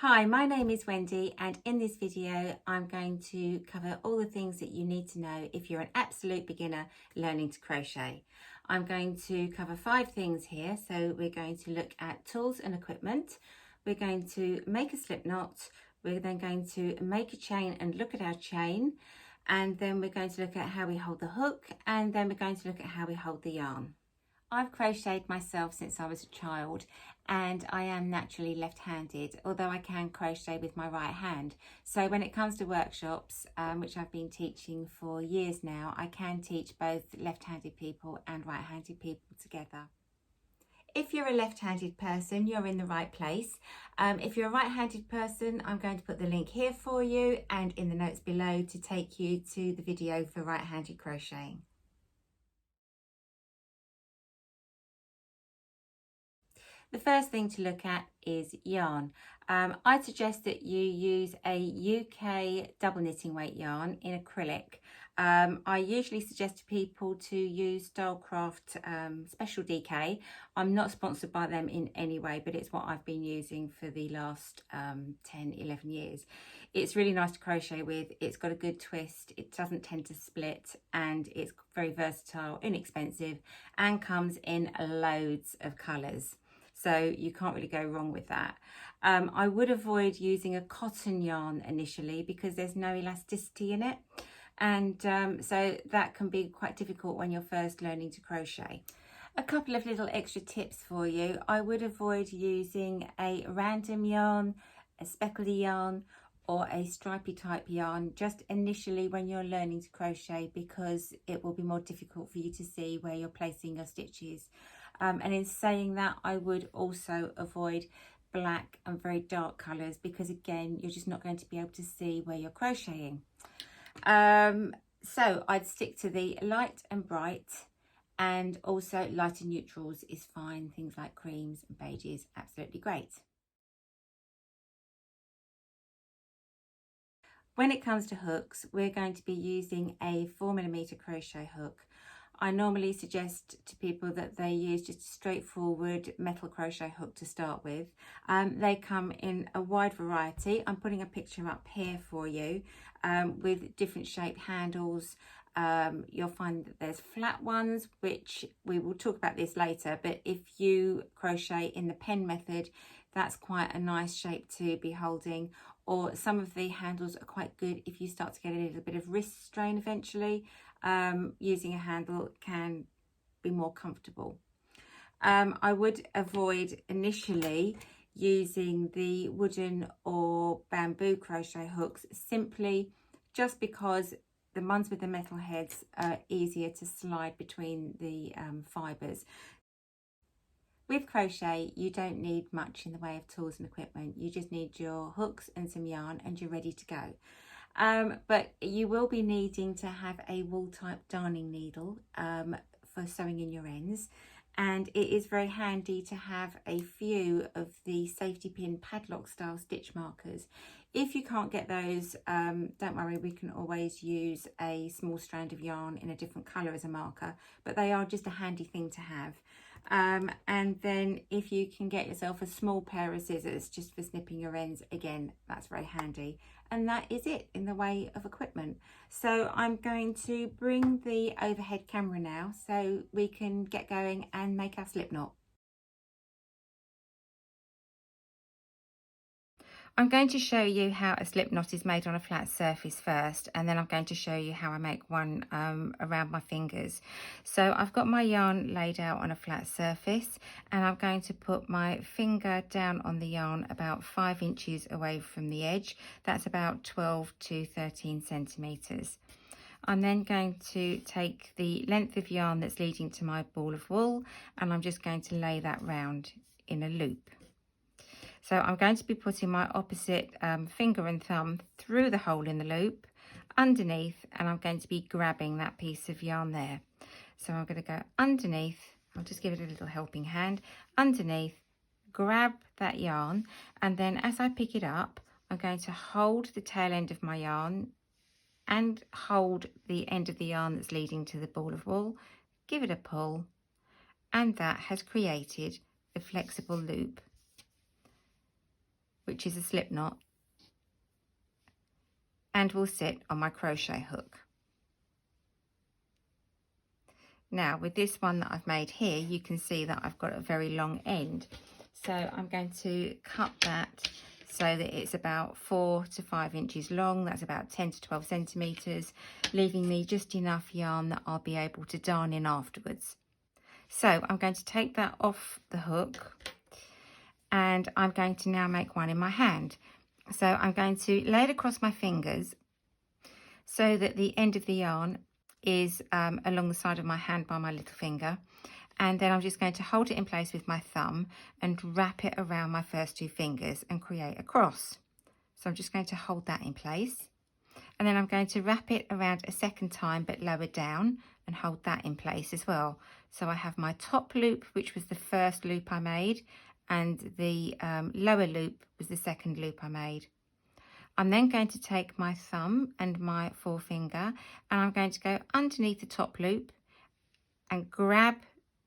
Hi, my name is Wendy, and in this video I'm going to cover all the things that you need to know if you're an absolute beginner learning to crochet. I'm going to cover 5 things here. So we're going to look at tools and equipment, we're going to make a slip knot, we're then going to make a chain and look at our chain, and then we're going to look at how we hold the hook, and then we're going to look at how we hold the yarn. I've crocheted myself since I was a child, and I am naturally left-handed, although I can crochet with my right hand. So when it comes to workshops, which I've been teaching for years now, I can teach both left-handed people and right-handed people together. If you're a left-handed person, you're in the right place. If you're a right-handed person, I'm going to put the link here for you and in the notes below to take you to the video for right-handed crocheting. The first thing to look at is yarn. I'd suggest that you use a UK double knitting weight yarn in acrylic. I usually suggest to people to use Stylecraft Special DK. I'm not sponsored by them in any way, but it's what I've been using for the last 10-11 years. It's really nice to crochet with. It's got a good twist, it doesn't tend to split, and it's very versatile, inexpensive, and comes in loads of colours. So you can't really go wrong with that. I would avoid using a cotton yarn initially because there's no elasticity in it. And so that can be quite difficult when you're first learning to crochet. A couple of little extra tips for you. I would avoid using a random yarn, a speckledy yarn, or a stripy type yarn just initially when you're learning to crochet, because it will be more difficult for you to see where you're placing your stitches. And in saying that, I would also avoid black and very dark colours, because again, you're just not going to be able to see where you're crocheting. So I'd stick to the light and bright, and also light and neutrals is fine. Things like creams and beiges, absolutely great. When it comes to hooks, we're going to be using a 4mm crochet hook. I normally suggest to people that they use just a straightforward metal crochet hook to start with. They come in a wide variety. I'm putting a picture up here for you with different shaped handles. You'll find that there's flat ones, which we will talk about this later, but if you crochet in the pen method, that's quite a nice shape to be holding. Or some of the handles are quite good if you start to get a little bit of wrist strain eventually. Using a handle can be more comfortable. I would avoid initially using the wooden or bamboo crochet hooks, simply just because the ones with the metal heads are easier to slide between the fibres. With crochet, you don't need much in the way of tools and equipment. You just need your hooks and some yarn and you're ready to go. But you will be needing to have a wool type darning needle for sewing in your ends, and it is very handy to have a few of the safety pin padlock style stitch markers. If you can't get those, don't worry, we can always use a small strand of yarn in a different colour as a marker, but they are just a handy thing to have. And then if you can get yourself a small pair of scissors just for snipping your ends, again, that's very handy. And that is it in the way of equipment. So I'm going to bring the overhead camera now so we can get going and make our slip knot. I'm going to show you how a slip knot is made on a flat surface first, and then I'm going to show you how I make one around my fingers. So I've got my yarn laid out on a flat surface, and I'm going to put my finger down on the yarn about 5 inches away from the edge. That's about 12 to 13 centimetres. I'm then going to take the length of yarn that's leading to my ball of wool, and I'm just going to lay that round in a loop. So I'm going to be putting my opposite finger and thumb through the hole in the loop, underneath, and I'm going to be grabbing that piece of yarn there. So I'm going to go underneath, I'll just give it a little helping hand, underneath, grab that yarn, and then as I pick it up, I'm going to hold the tail end of my yarn and hold the end of the yarn that's leading to the ball of wool, give it a pull, and that has created a flexible loop. which is a slip knot, and will sit on my crochet hook. Now with this one that I've made here, you can see that I've got a very long end. So I'm going to cut that so that it's about 4 to 5 inches long. That's about 10 to 12 centimetres, leaving me just enough yarn that I'll be able to darn in afterwards. So I'm going to take that off the hook, and I'm going to now make one in my hand. So I'm going to lay it across my fingers so that the end of the yarn is along the side of my hand by my little finger, and then I'm just going to hold it in place with my thumb and wrap it around my first 2 fingers and create a cross. So I'm just going to hold that in place, and then I'm going to wrap it around a second time but lower down and hold that in place as well. So I have my top loop, which was the first loop I made, and the lower loop was the second loop I made. I'm then going to take my thumb and my forefinger, and I'm going to go underneath the top loop and grab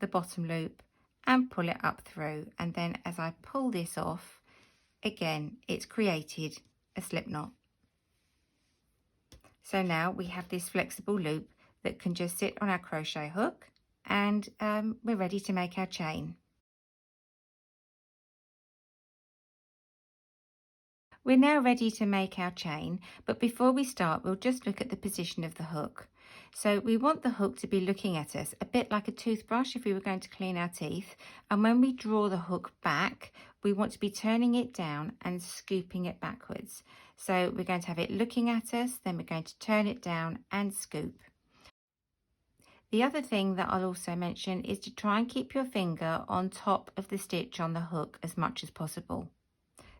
the bottom loop and pull it up through. And then as I pull this off, again, it's created a slip knot. So now we have this flexible loop that can just sit on our crochet hook, and we're ready to make our chain. We're now ready to make our chain, but before we start, we'll just look at the position of the hook. So we want the hook to be looking at us, a bit like a toothbrush if we were going to clean our teeth. And when we draw the hook back, we want to be turning it down and scooping it backwards. So we're going to have it looking at us, then we're going to turn it down and scoop. The other thing that I'll also mention is to try and keep your finger on top of the stitch on the hook as much as possible.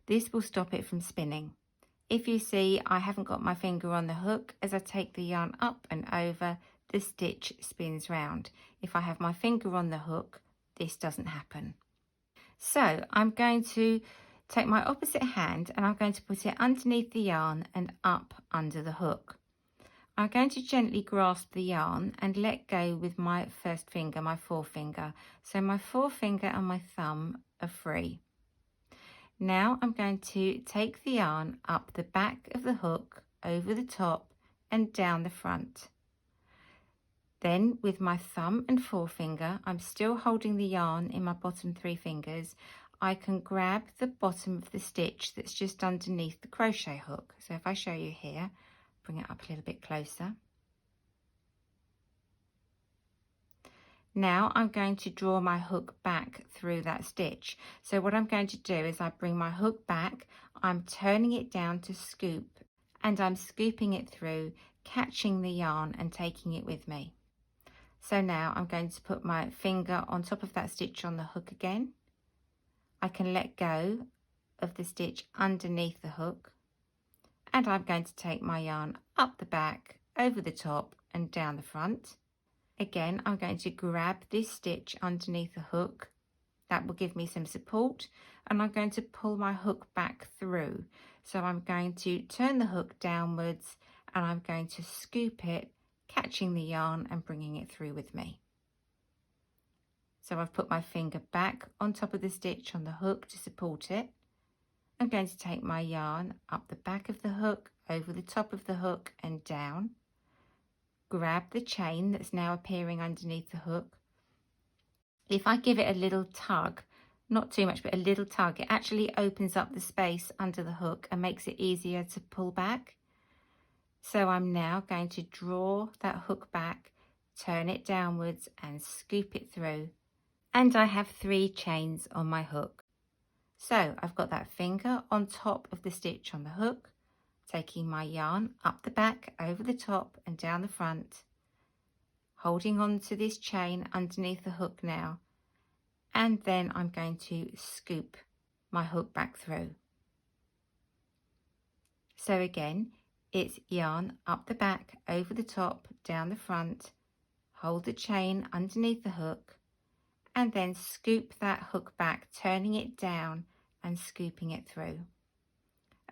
This will stop it from spinning. If you see, I haven't got my finger on the hook. As I take the yarn up and over, the stitch spins round. If I have my finger on the hook, this doesn't happen. So I'm going to take my opposite hand and I'm going to put it underneath the yarn and up under the hook. I'm going to gently grasp the yarn and let go with my first finger, my forefinger. So my forefinger and my thumb are free. Now I'm going to take the yarn up the back of the hook, over the top and down the front. Then with my thumb and forefinger, I'm still holding the yarn in my bottom 3 fingers, I can grab the bottom of the stitch that's just underneath the crochet hook. So if I show you here, bring it up a little bit closer. Now I'm going to draw my hook back through that stitch. So what I'm going to do is I bring my hook back, I'm turning it down to scoop, and I'm scooping it through, catching the yarn and taking it with me. So now I'm going to put my finger on top of that stitch on the hook again. I can let go of the stitch underneath the hook, and I'm going to take my yarn up the back, over the top and down the front. Again, I'm going to grab this stitch underneath the hook. That will give me some support, and I'm going to pull my hook back through. So I'm going to turn the hook downwards and I'm going to scoop it, catching the yarn and bringing it through with me. So I've put my finger back on top of the stitch on the hook to support it. I'm going to take my yarn up the back of the hook, over the top of the hook and down. Grab the chain that's now appearing underneath the hook. If I give it a little tug, not too much, but a little tug, it actually opens up the space under the hook and makes it easier to pull back. So I'm now going to draw that hook back, turn it downwards and scoop it through. And I have 3 chains on my hook. So I've got that finger on top of the stitch on the hook, taking my yarn up the back, over the top and down the front, holding on to this chain underneath the hook now, and then I'm going to scoop my hook back through. So again, it's yarn up the back, over the top, down the front, hold the chain underneath the hook, and then scoop that hook back, turning it down and scooping it through.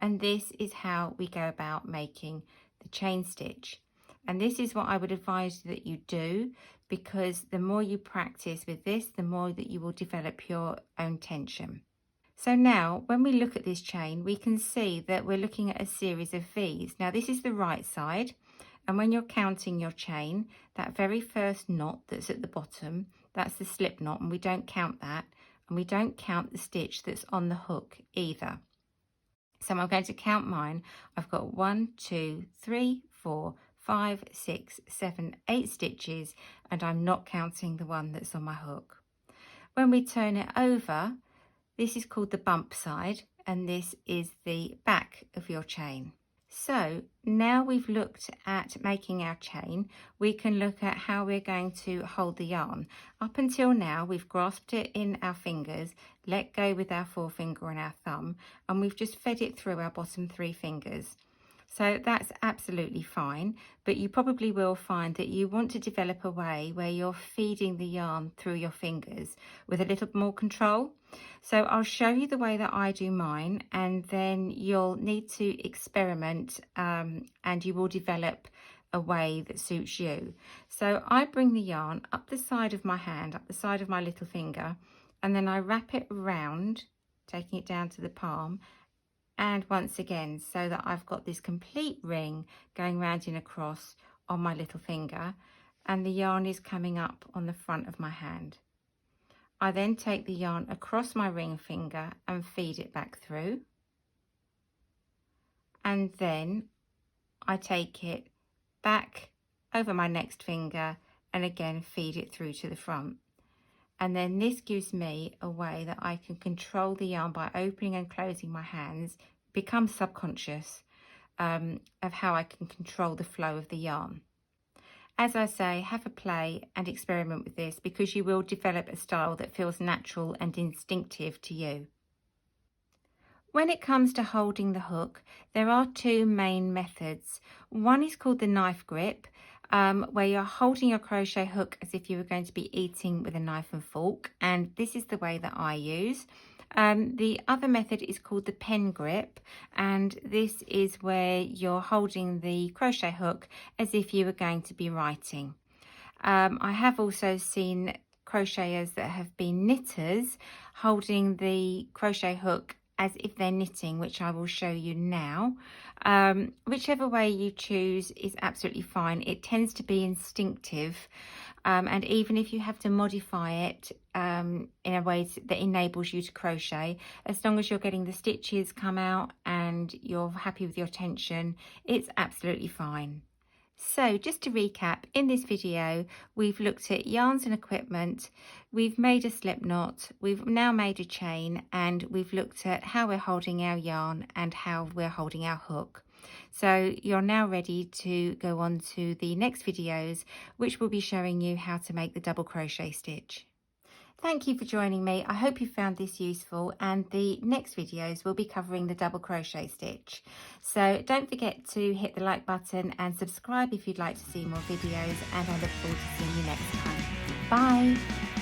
And this is how we go about making the chain stitch. And this is what I would advise that you do, because the more you practice with this, the more that you will develop your own tension. So now when we look at this chain, we can see that we're looking at a series of V's. Now this is the right side, and when you're counting your chain, that very first knot that's at the bottom, that's the slip knot, and we don't count that, and we don't count the stitch that's on the hook either. So I'm going to count mine. I've got 1, 2, 3, 4, 5, 6, 7, 8 stitches, and I'm not counting the one that's on my hook. When we turn it over, this is called the bump side, and this is the back of your chain. So now we've looked at making our chain, we can look at how we're going to hold the yarn. Up until now, we've grasped it in our fingers, let go with our forefinger and our thumb, and we've just fed it through our bottom 3 fingers. So that's absolutely fine, but you probably will find that you want to develop a way where you're feeding the yarn through your fingers with a little more control. So I'll show you the way that I do mine, and then you'll need to experiment and you will develop a way that suits you. So I bring the yarn up the side of my hand, up the side of my little finger, and then I wrap it around, taking it down to the palm, and once again, so that I've got this complete ring going round and across on my little finger, and the yarn is coming up on the front of my hand. I then take the yarn across my ring finger and feed it back through, and then I take it back over my next finger and again feed it through to the front. And then this gives me a way that I can control the yarn by opening and closing my hands, become subconscious of how I can control the flow of the yarn. As I say, have a play and experiment with this, because you will develop a style that feels natural and instinctive to you. When it comes to holding the hook, there are 2 main methods. One is called the knife grip, where you're holding your crochet hook as if you were going to be eating with a knife and fork, and this is the way that I use. The other method is called the pen grip, and this is where you're holding the crochet hook as if you were going to be writing. I have also seen crocheters that have been knitters holding the crochet hook as if they're knitting, which I will show you now. Whichever way you choose is absolutely fine. It tends to be instinctive, and even if you have to modify it in a way that enables you to crochet, as long as you're getting the stitches come out and you're happy with your tension, it's absolutely fine. So just to recap, in this video we've looked at yarns and equipment, we've made a slip knot, we've now made a chain, and we've looked at how we're holding our yarn and how we're holding our hook. So you're now ready to go on to the next videos, which will be showing you how to make the double crochet stitch. Thank you for joining me. I hope you found this useful, and the next videos will be covering the double crochet stitch. So don't forget to hit the like button and subscribe if you'd like to see more videos, and I look forward to seeing you next time. Bye!